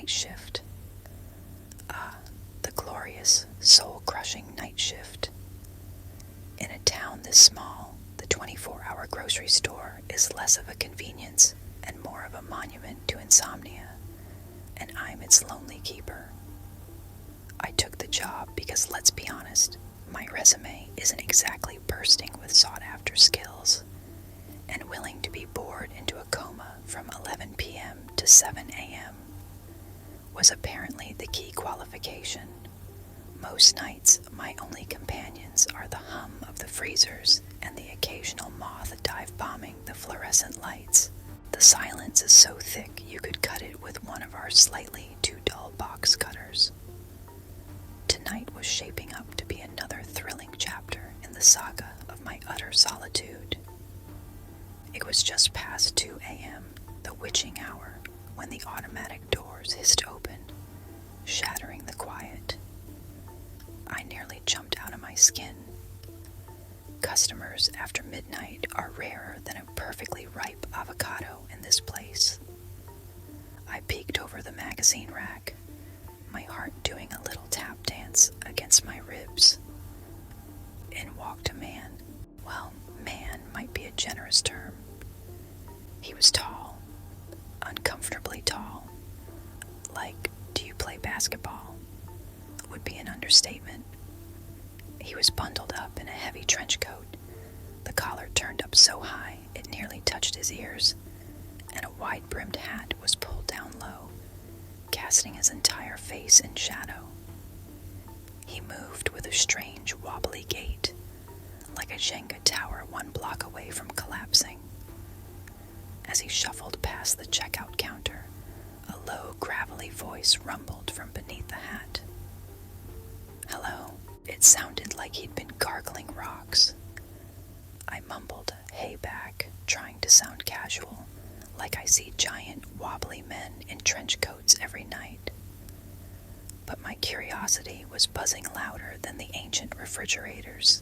night shift. Ah, the glorious, soul-crushing night shift. In a town this small, the 24-hour grocery store is less of a convenience and more of a monument to insomnia, and I'm its lonely keeper. I took the job because, let's be honest, my resume isn't exactly bursting with sought-after skills, and willing to be bored into a coma from 11 p.m. to 7 a.m. was apparently the key qualification. Most nights, my only companions are the hum of the freezers and the occasional moth dive-bombing the fluorescent lights. The silence is so thick you could cut it with one of our slightly too dull box cutters. Tonight was shaping up to be another thrilling chapter in the saga of my utter solitude. It was just past 2 a.m., the witching hour, when the automatic doors hissed open, shattering the quiet. I nearly jumped out of my skin. Customers after midnight are rarer than a perfectly ripe avocado in this place. I peeked over the magazine rack, my heart doing a little tap dance against my ribs. In walked a man. Well, man might be a generous term. He was tall, uncomfortably tall. Like, do you play basketball? Would be an understatement. He was bundled up in a heavy trench coat, the collar turned up so high it nearly touched his ears, and a wide-brimmed hat was pulled down low, casting his entire face in shadow. He moved with a strange, wobbly gait, like a Jenga tower 1 block away from collapsing. As he shuffled past the checkout counter, a low, gravelly voice rumbled from beneath the hat. Hello. It sounded like he'd been gargling rocks. I mumbled hey back, trying to sound casual, like I see giant, wobbly men in trench coats every night. But my curiosity was buzzing louder than the ancient refrigerators.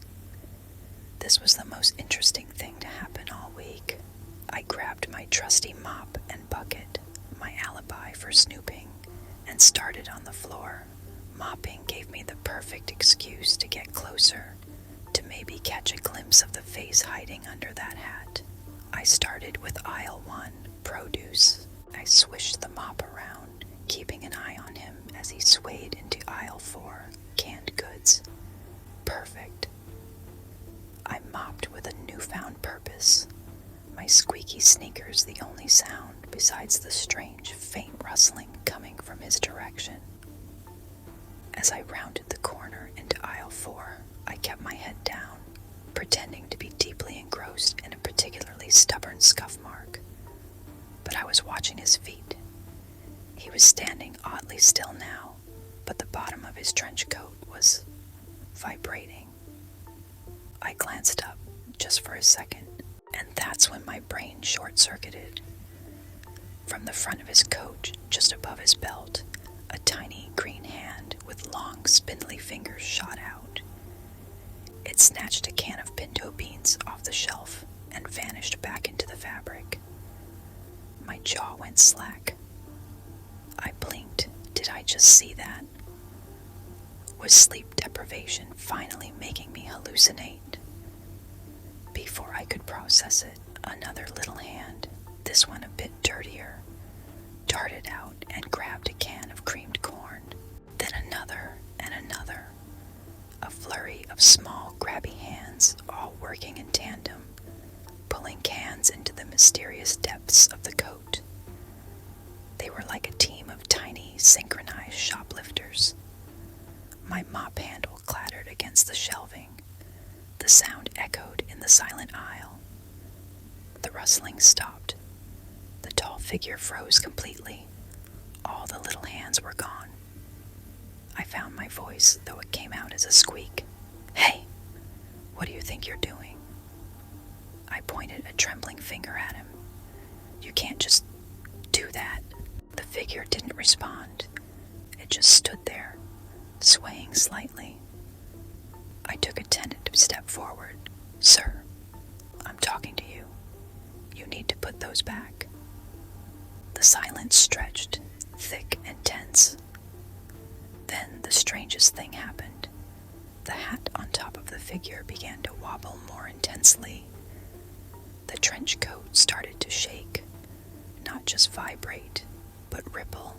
This was the most interesting thing to happen all week. I grabbed my trusty mop and bucket, my alibi for snooping, and started on the floor. Mopping gave me the perfect excuse to get closer, to maybe catch a glimpse of the face hiding under that hat. I started with aisle 1, produce. I swished the mop around, keeping an eye on him as he swayed into aisle 4, canned goods. Perfect. I mopped with a newfound purpose, my squeaky sneakers the only sound besides the strange, faint rustling coming from his direction. As I rounded the corner into aisle 4, I kept my head down, pretending to be deeply engrossed in a particularly stubborn scuff mark. But I was watching his feet. He was standing oddly still now, but the bottom of his trench coat was vibrating. I glanced up, just for a second, and that's when my brain short-circuited. From the front of his coat, just above his belt, a tiny green hand with long, spindly fingers shot out. It snatched a can of pinto beans off the shelf and vanished back into the fabric. My jaw went slack. I blinked. Did I just see that? Was sleep deprivation finally making me hallucinate? Before I could process it, another little hand, this one a bit dirtier, darted out and grabbed a can of creamed corn. Then another and another. A flurry of small, grabby hands, all working in tandem, pulling cans into the mysterious depths of the coat. They were like a team of tiny, synchronized shoplifters. My mop handle clattered against the shelving. The sound echoed in the silent aisle. The rustling stopped. The tall figure froze completely. All the little hands were gone. I found my voice, though it came out as a squeak. Hey, what do you think you're doing? I pointed a trembling finger at him. You can't just do that. The figure didn't respond. It just stood there, swaying slightly. I took a tentative step forward. Sir, I'm talking to you. You need to put those back. The silence stretched, thick and tense. strangest thing happened. The hat on top of the figure began to wobble more intensely. The trench coat started to shake, not just vibrate, but ripple,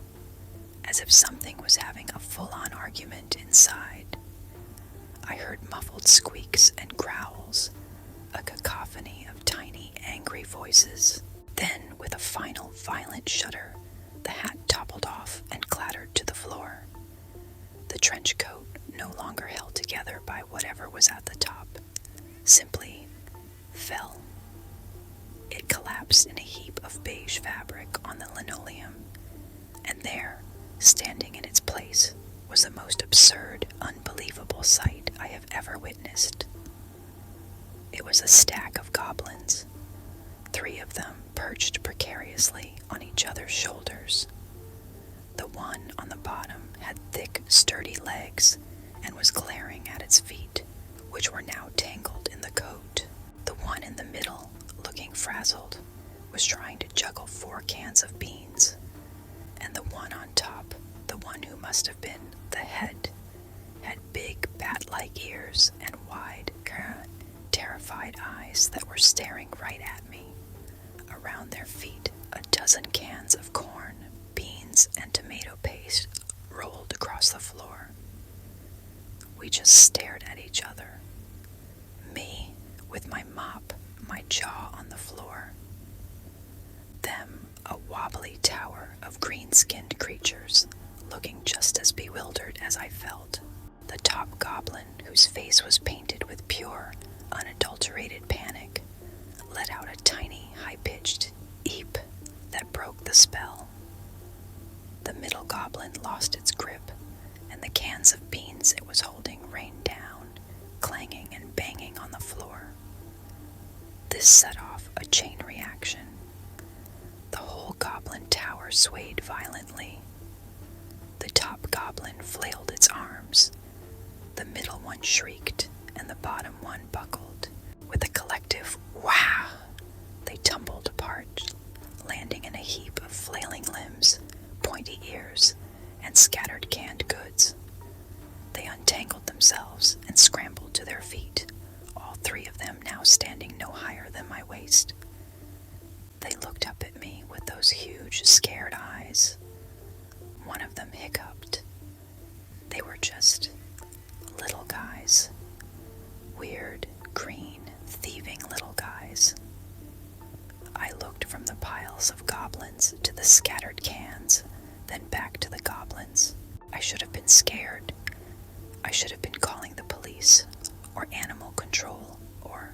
as if something was having a full-on argument inside. I heard muffled squeaks and growls, a cacophony of tiny, angry voices. Then, with a final, violent shudder, the hat toppled off and clattered to the floor. The trench coat, no longer held together by whatever was at the top, simply fell. It collapsed in a heap of beige fabric on the linoleum, and there, standing in its place, was the most absurd, unbelievable sight I have ever witnessed. It was a stack of goblins, 3 of them perched precariously on each other's shoulders. The one on the bottom had thick, sturdy legs and was glaring at its feet, which were now tangled in the coat. The one in the middle, looking frazzled, was trying to juggle 4 cans of beans, and the one on top, the one who must have been the head, had big bat-like ears and wide, terrified eyes that were staring right at me. Around their feet, a dozen cans of corn, beans, and tomato paste rolled across the floor. We just stared at each other. Me, with my mop, my jaw on the floor. Them, a wobbly tower of green-skinned creatures, looking just as bewildered as I felt. The top goblin, whose face was painted with pure, unadulterated panic, let out a tiny, high-pitched eep that broke the spell. The middle goblin lost its grip, and the cans of beans it was holding rained down, clanging and banging on the floor. This set off a chain reaction. The whole goblin tower swayed violently. The top goblin flailed its arms. The middle one shrieked, and the bottom one buckled. With a collective "wow!" they tumbled apart, landing in a heap of flailing limbs, pointy ears, and scattered canned goods. They untangled themselves and scrambled to their feet, all 3 of them now standing no higher than my waist. They looked up at me with those huge, scared eyes. One of them hiccuped. They were just little guys. Weird, green, thieving little guys. I looked from the piles of goblins to the scattered cans, then back to the goblins. I should have been scared. I should have been calling the police, or animal control, or,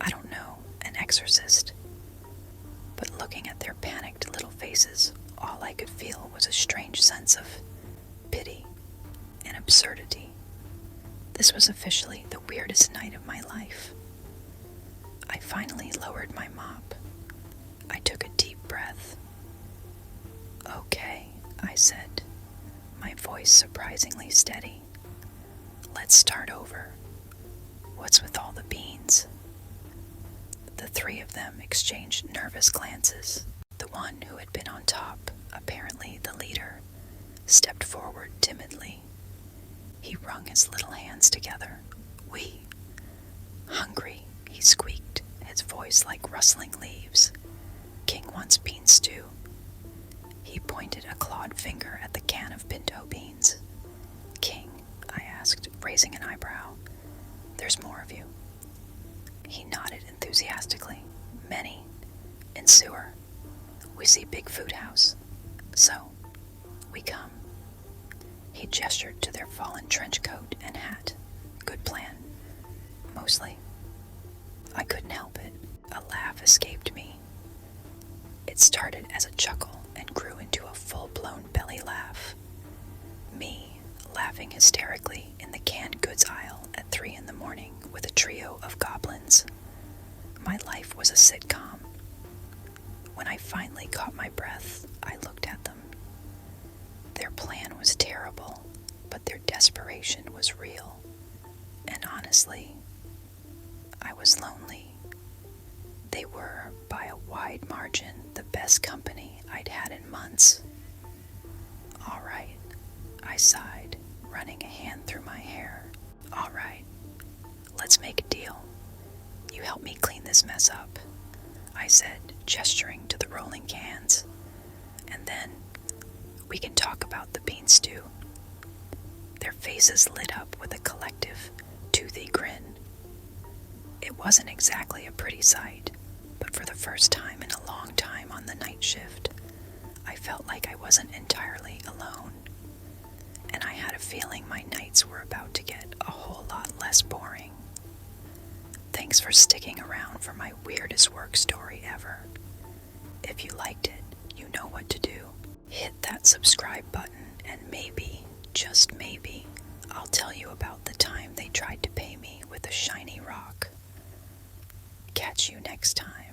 I don't know, an exorcist. But looking at their panicked little faces, all I could feel was a strange sense of pity and absurdity. This was officially the weirdest night of my life. I finally lowered my mop. I took a deep breath. "Okay," I said, my voice surprisingly steady. "Let's start over. What's with all the beans?" The 3 of them exchanged nervous glances. The one who had been on top, apparently the leader, stepped forward timidly. He wrung his little hands together. Hungry," he squeaked, his voice like rustling leaves. "King wants bean stew." He pointed a clawed finger at the can of pinto beans. "King?" I asked, raising an eyebrow. "There's more of you." He nodded enthusiastically. "Many. In sewer. We see big food house. So, we come." He gestured to their fallen trench coat and hat. "Good plan. Mostly." I couldn't help it. A laugh escaped me. It started as a chuckle and grew into a full-blown belly laugh. Me, laughing hysterically in the canned goods aisle at 3 in the morning with a trio of goblins. My life was a sitcom. When I finally caught my breath, I looked at them. Their plan was terrible, but their desperation was real. And honestly, I was lonely. They were, by a wide margin, the best company I'd had in months. "All right," I sighed, us up, I said, gesturing to the rolling cans. And then we can talk about the bean stew. Their faces lit up with a collective, toothy grin. It wasn't exactly a pretty sight, but for the first time in a long time on the night shift, I felt like I wasn't entirely alone. And I had a feeling my nights were about to get a whole lot less boring. Thanks for sticking around for my weirdest work story ever. If you liked it, you know what to do. Hit that subscribe button and maybe, just maybe, I'll tell you about the time they tried to pay me with a shiny rock. Catch you next time.